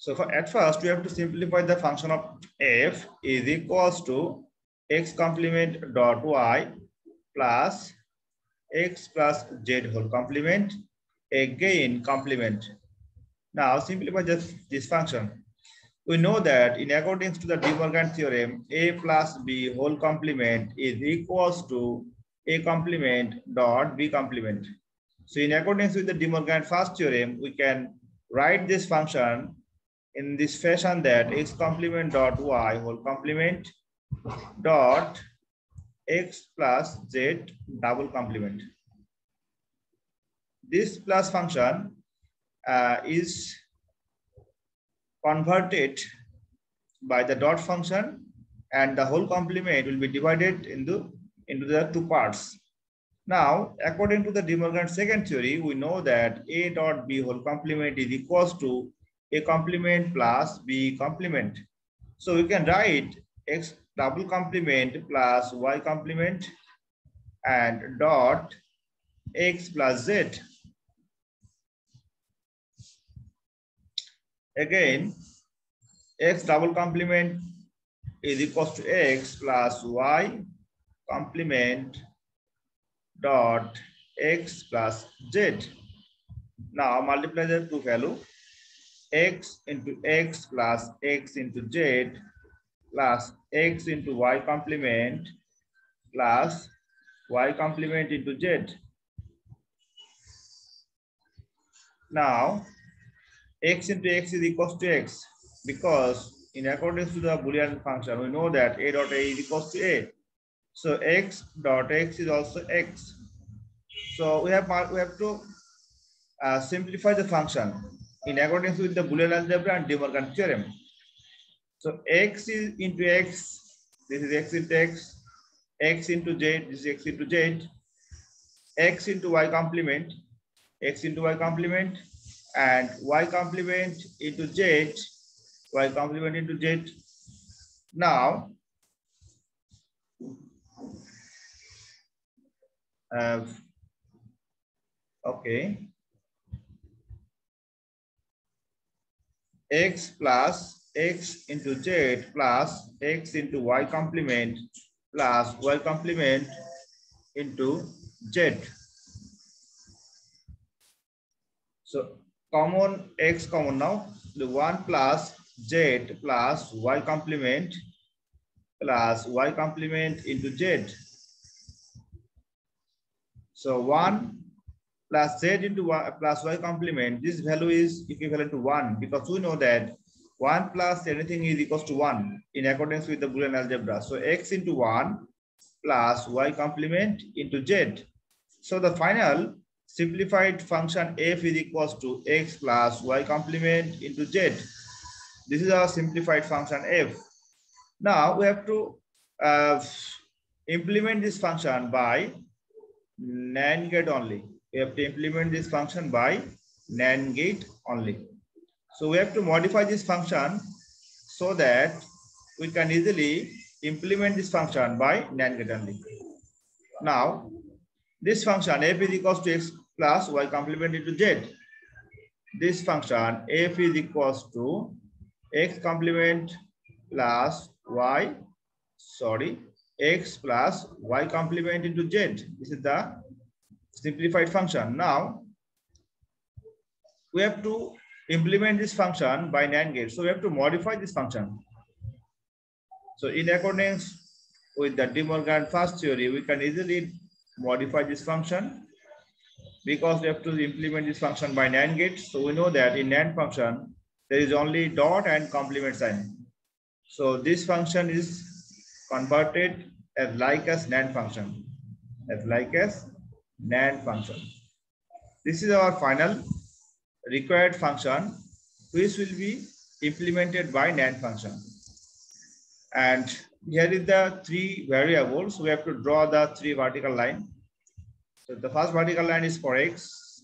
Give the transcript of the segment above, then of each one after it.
So at first, we have to simplify the function of f is equals to x complement dot y plus x plus z whole complement, again complement. Now simplify this function. We know that in accordance to the De Morgan theorem, a plus b whole complement is equals to a complement dot b complement. So in accordance with the De Morgan first theorem, we can write this function in this fashion that x complement dot y whole complement dot x plus z double complement. This plus function is converted by the dot function, and the whole complement will be divided into the two parts. Now, according to the De Morgan second theory, we know that a dot b whole complement is equals to a complement plus b complement. So we can write x double complement plus y complement and dot x plus z. Again, x double complement is equals to x plus y complement dot x plus z. Now multiply the two value, x into x plus x into z plus x into y complement plus y complement into z. Now x into x is equals to x, because in accordance to the Boolean function, we know that a dot a is equals to a. So x dot x is also x. So we have to simplify the function in accordance with the Boolean algebra and De Morgan theorem. So x is into x, this is x into x into z, this is x into z, x into y complement, x into y complement, and y complement into z, y complement into z. Now, okay, x plus x into z plus x into y complement plus y complement into z. So common x common now, the 1 plus z plus y complement into z. So 1 plus z into y plus y complement, this value is equivalent to 1, because we know that 1 plus anything is equals to 1 in accordance with the Boolean algebra. So x into 1 plus y complement into z. So the final simplified function f is equals to x plus y complement into z. This is our simplified function f. Now we have to implement this function by NAND gate only. We have to implement this function by NAND gate only. So we have to modify this function so that we can easily implement this function by NAND gate only. Now, this function f is equals to x plus y complement into z. This function f is equals to x complement plus y, x plus y complement into z. This is the simplified function. Now, we have to implement this function by NAND gate. So we have to modify this function. So in accordance with the De Morgan first theory, we can easily modify this function because we have to implement this function by NAND gate. So we know that in NAND function, there is only dot and complement sign. So this function is converted as NAND function, NAND function. This is our final required function, which will be implemented by NAND function. And here is the 3 variables. We have to draw the 3 vertical line. So the first vertical line is for x,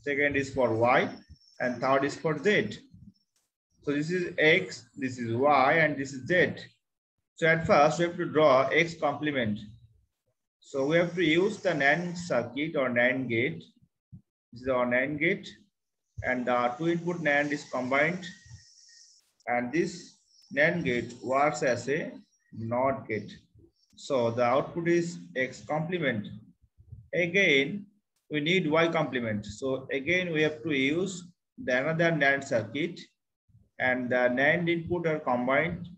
second is for y, and third is for z. So this is x, this is y, and this is z. So at first we have to draw x complement. So we have to use the NAND circuit or NAND gate. This is our NAND gate, and the 2 input NAND is combined and this NAND gate works as a NOT gate. So the output is X complement. Again, we need Y complement. So again, we have to use the another NAND circuit, and the NAND input are combined.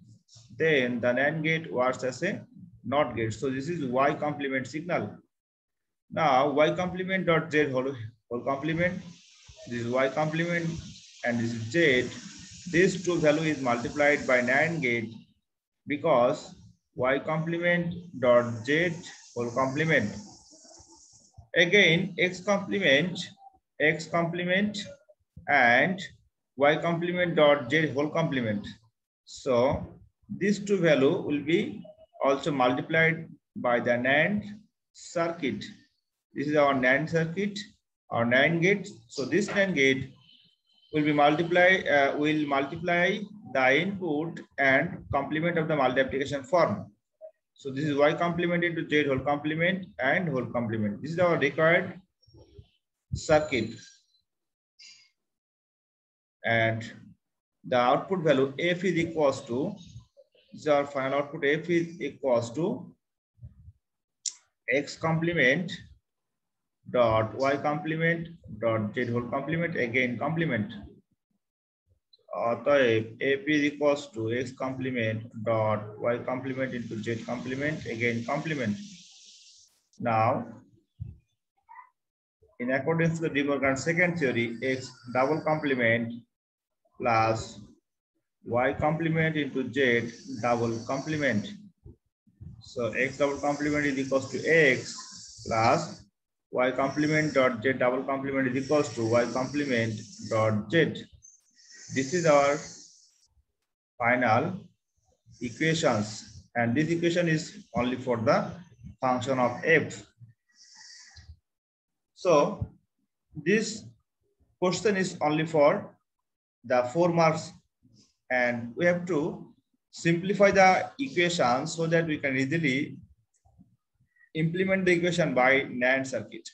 Then the NAND gate works as a NOT gate. So this is Y complement signal. Now Y complement dot Z whole complement. This is Y complement and this is Z. This two value is multiplied by NAND gate because Y complement dot Z whole complement. Again, X complement and Y complement dot Z whole complement. So these two value will be also multiplied by the NAND circuit. This is our NAND circuit, our NAND gate. So this NAND gate will be multiply the input and complement of the multiplication form. So this is Y complement into Z whole complement and whole complement. This is our required circuit. And the output value F is equals to, this is our final output, F is equals to X complement dot Y complement dot Z whole complement, again complement. F is equals to X complement dot Y complement into Z complement, again complement. Now, in accordance to the De Morgan's second theory, X double complement plus Y complement into Z double complement. So X double complement is equals to X plus Y complement dot Z double complement is equals to Y complement dot Z. This is our final equations, and this equation is only for the function of F. So this question is only for the 4 marks, and we have to simplify the equation so that we can easily implement the equation by NAND circuit.